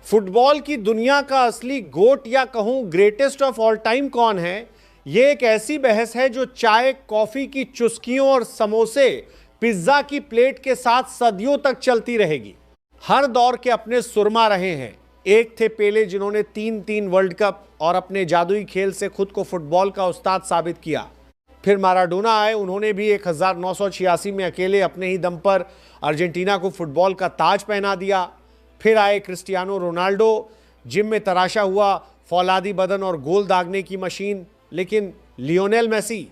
Football की दुनिया का असली गोट या कहूं ग्रेटेस्ट ऑफ ऑल टाइम कौन है, यह एक ऐसी बहस है जो चाय, कॉफी की चुस्कियों और समोसे, पिज्जा की प्लेट के साथ सदियों तक चलती रहेगी। हर दौर के अपने सुरमा रहे हैं। एक थे पेले जिन्होंने 3 वर्ल्ड कप और अपने जादुई खेल से खुद को फुटबॉल का उस्ताद साबित किया। फिर माराडोना आए, उन्होंने भी 1986 में अकेले अपने ही दम पर अर्जेंटीना को फुटबॉल का ताज पहना दिया। फिर आए क्रिस्टियानो रोनाल्डो, जिम में तराशा हुआ फौलादी बदन और गोल दागने की मशीन। लेकिन लियोनेल मेसी,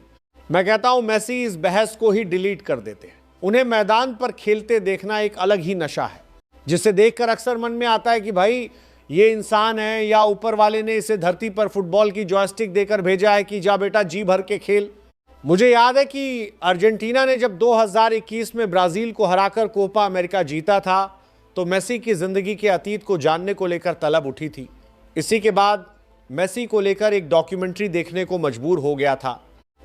मैं कहता हूं मेसी इस बहस को ही डिलीट कर देते हैं। उन्हें मैदान पर खेलते देखना एक अलग ही नशा है, जिसे देखकर अक्सर मन में आता है कि भाई ये इंसान है या ऊपर वाले ने इसे धरती पर फुटबॉल की जॉयस्टिक देकर भेजा है कि जा बेटा जी भर के खेल। मुझे याद है कि अर्जेंटीना ने जब 2021 में ब्राजील को हराकर कोपा अमेरिका जीता था तो मेसी की जिंदगी के अतीत को जानने को लेकर तलब उठी थी। इसी के बाद मेसी को लेकर एक डॉक्यूमेंट्री देखने को मजबूर हो गया था।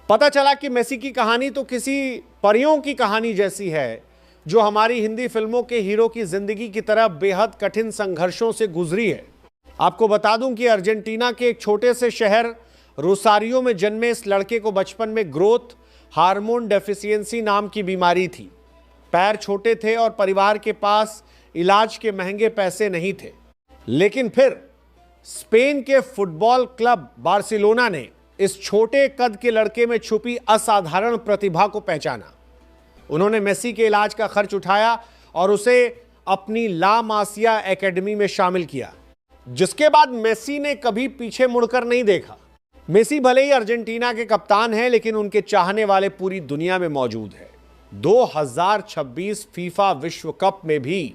पता चला कि मेसी की कहानी तो किसी परियों की कहानी जैसी है, जो हमारी हिंदी फिल्मों के हीरो की जिंदगी की तरह बेहद कठिन संघर्षों से गुजरी है। आपको बता दूं कि अर्जेंटीना के एक छोटे से शहर रोसारियो में जन्मे इस लड़के को बचपन में ग्रोथ हार्मोन डेफिशिएंसी नाम की बीमारी थी। पैर छोटे थे और परिवार के पास इलाज के महंगे पैसे नहीं थे। लेकिन फिर स्पेन के फुटबॉल क्लब बार्सिलोना ने इस छोटे कद के लड़के में छुपी असाधारण प्रतिभा को पहचाना। उन्होंने मेसी के इलाज का खर्च उठाया और उसे अपनी ला मासिया एकेडमी में शामिल किया, जिसके बाद मेसी ने कभी पीछे मुड़कर नहीं देखा। मेसी भले ही अर्जेंटीना के कप्तान हैं, लेकिन उनके चाहने वाले पूरी दुनिया में मौजूद है। 2026 फीफा विश्व कप में भी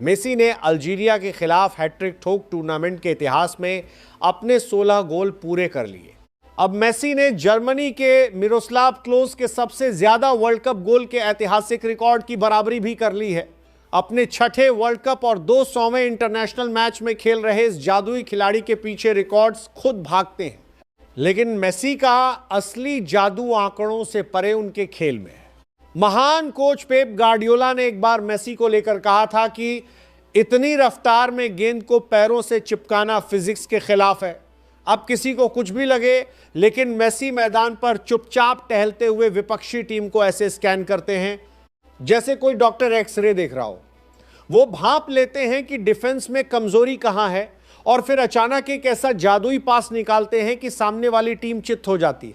मेसी ने अल्जीरिया के खिलाफ हैट्रिक ठोक टूर्नामेंट के इतिहास में अपने 16 गोल पूरे कर लिए। अब मेसी ने जर्मनी के मिरोस्लाव क्लोज के सबसे ज्यादा वर्ल्ड कप गोल के ऐतिहासिक रिकॉर्ड की बराबरी भी कर ली है। अपने छठे वर्ल्ड कप और 200वें इंटरनेशनल मैच में खेल रहे इस जादुई खिलाड़ी के पीछे रिकॉर्ड्स खुद भागते हैं। लेकिन मेसी का असली जादू आंकड़ों से परे उनके खेल में है। महान कोच पेप गार्डियोला ने एक बार मेसी को लेकर कहा था कि इतनी रफ्तार में गेंद को पैरों से चिपकाना फिजिक्स के खिलाफ है। अब किसी को कुछ भी लगे, लेकिन मेसी मैदान पर चुपचाप टहलते हुए विपक्षी टीम को ऐसे स्कैन करते हैं जैसे कोई डॉक्टर एक्सरे देख रहा हो। वो भांप लेते हैं कि डिफेंस में कमजोरी कहां है और फिर अचानक एक ऐसा जादुई पास निकालते हैं कि सामने वाली टीम चित्त हो जाती है।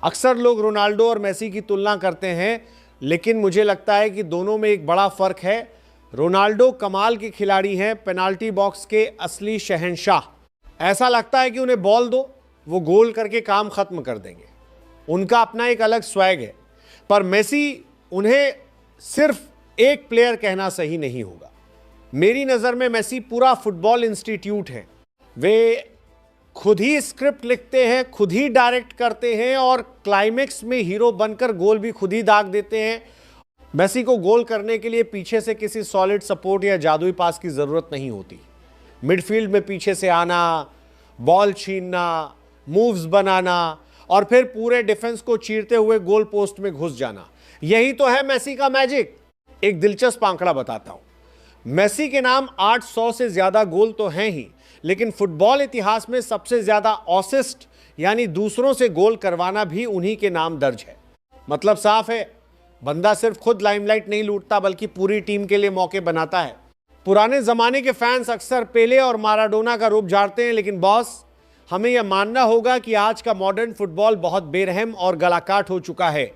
अक्सर लोग रोनाल्डो और मेसी की तुलना करते हैं, लेकिन मुझे लगता है कि दोनों में एक बड़ा फर्क है। रोनाल्डो कमाल के खिलाड़ी हैं, पेनाल्टी बॉक्स के असली शहंशाह। ऐसा लगता है कि उन्हें बॉल दो, वो गोल करके काम खत्म कर देंगे। उनका अपना एक अलग स्वैग है। पर मेसी, उन्हें सिर्फ एक प्लेयर कहना सही नहीं होगा। मेरी नज़र में मेसी पूरा फुटबॉल इंस्टीट्यूट है। वे खुद ही स्क्रिप्ट लिखते हैं, खुद ही डायरेक्ट करते हैं और क्लाइमेक्स में हीरो बनकर गोल भी खुद ही दाग देते हैं। मेसी को गोल करने के लिए पीछे से किसी सॉलिड सपोर्ट या जादुई पास की ज़रूरत नहीं होती। मिडफील्ड में पीछे से आना, बॉल छीनना, मूव्स बनाना और फिर पूरे डिफेंस को चीरते हुए गोल पोस्ट में घुस जाना, यही तो है मेसी का मैजिक। एक दिलचस्प आंकड़ा बताता हूं। मेसी के नाम 800 से ज्यादा गोल तो हैं ही, लेकिन फुटबॉल इतिहास में सबसे ज्यादा असिस्ट यानी दूसरों से गोल करवाना भी उन्हीं के नाम दर्ज है। मतलब साफ है, बंदा सिर्फ खुद लाइमलाइट नहीं लूटता बल्कि पूरी टीम के लिए मौके बनाता है। पुराने जमाने के फैंस अक्सर पेले और माराडोना का रूप झाड़ते हैं, लेकिन बॉस, हमें यह मानना होगा कि आज का मॉडर्न फुटबॉल बहुत बेरहम और गलाकाट हो चुका है।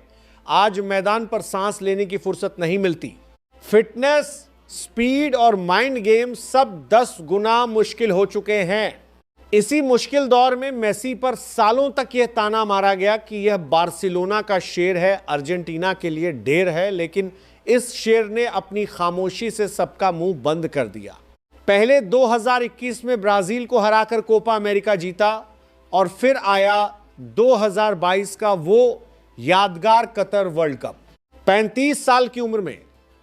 आज मैदान पर सांस लेने की फुर्सत नहीं मिलती। फिटनेस, स्पीड और माइंड गेम सब 10 गुना मुश्किल हो चुके हैं। इसी मुश्किल दौर में मेसी पर सालों तक यह ताना मारा गया कि यह बार्सिलोना का शेर है, अर्जेंटीना के लिए ढेर है। लेकिन इस शेर ने अपनी खामोशी से सबका मुंह बंद कर दिया। पहले 2021 में ब्राजील को हराकर कोपा अमेरिका जीता और फिर आया 2022 का वो यादगार कतर वर्ल्ड कप। 35 साल की उम्र में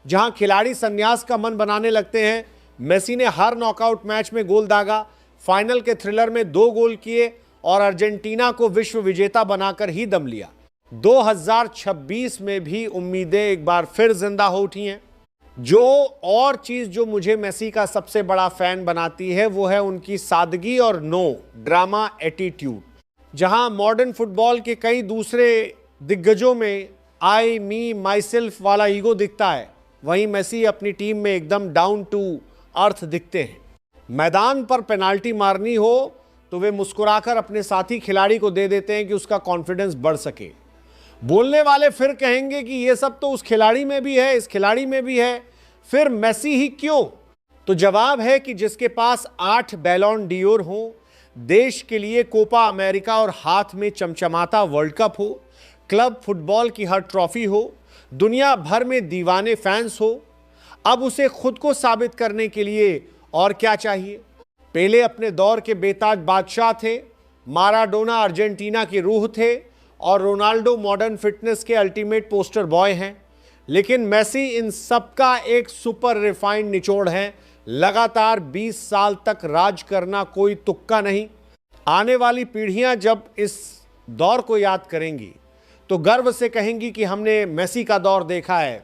जहां खिलाड़ी संन्यास का मन बनाने लगते हैं, मेसी ने हर नॉकआउट मैच में गोल दागा, फाइनल के थ्रिलर में 2 गोल किए और अर्जेंटीना को विश्व विजेता बनाकर ही दम लिया। 2026 में भी उम्मीदें एक बार फिर जिंदा हो उठी हैं। जो और चीज जो मुझे मेसी का सबसे बड़ा फैन बनाती है वो है उनकी सादगी और नो ड्रामा एटीट्यूड। जहां मॉडर्न फुटबॉल के कई दूसरे दिग्गजों में आई मी माई सेल्फ वाला ईगो दिखता है, वहीं मेसी अपनी टीम में एकदम डाउन टू अर्थ दिखते हैं। मैदान पर पेनाल्टी मारनी हो तो वे मुस्कुराकर अपने साथी खिलाड़ी को दे देते हैं कि उसका कॉन्फिडेंस बढ़ सके। बोलने वाले फिर कहेंगे कि ये सब तो उस खिलाड़ी में भी है, इस खिलाड़ी में भी है, फिर मेसी ही क्यों? तो जवाब है कि जिसके पास 8 बैलोन डियोर हो, देश के लिए कोपा अमेरिका और हाथ में चमचमाता वर्ल्ड कप हो, क्लब फुटबॉल की हर ट्रॉफी हो, दुनिया भर में दीवाने फैंस हो, अब उसे खुद को साबित करने के लिए और क्या चाहिए? पेले अपने दौर के बेताज बादशाह थे, माराडोना अर्जेंटीना की रूह थे और रोनाल्डो मॉडर्न फिटनेस के अल्टीमेट पोस्टर बॉय हैं। लेकिन मेसी इन सबका एक सुपर रिफाइंड निचोड़ है। लगातार 20 साल तक राज करना कोई तुक्का नहीं। आने वाली पीढ़ियां जब इस दौर को याद करेंगी तो गर्व से कहेंगी कि हमने मेसी का दौर देखा है।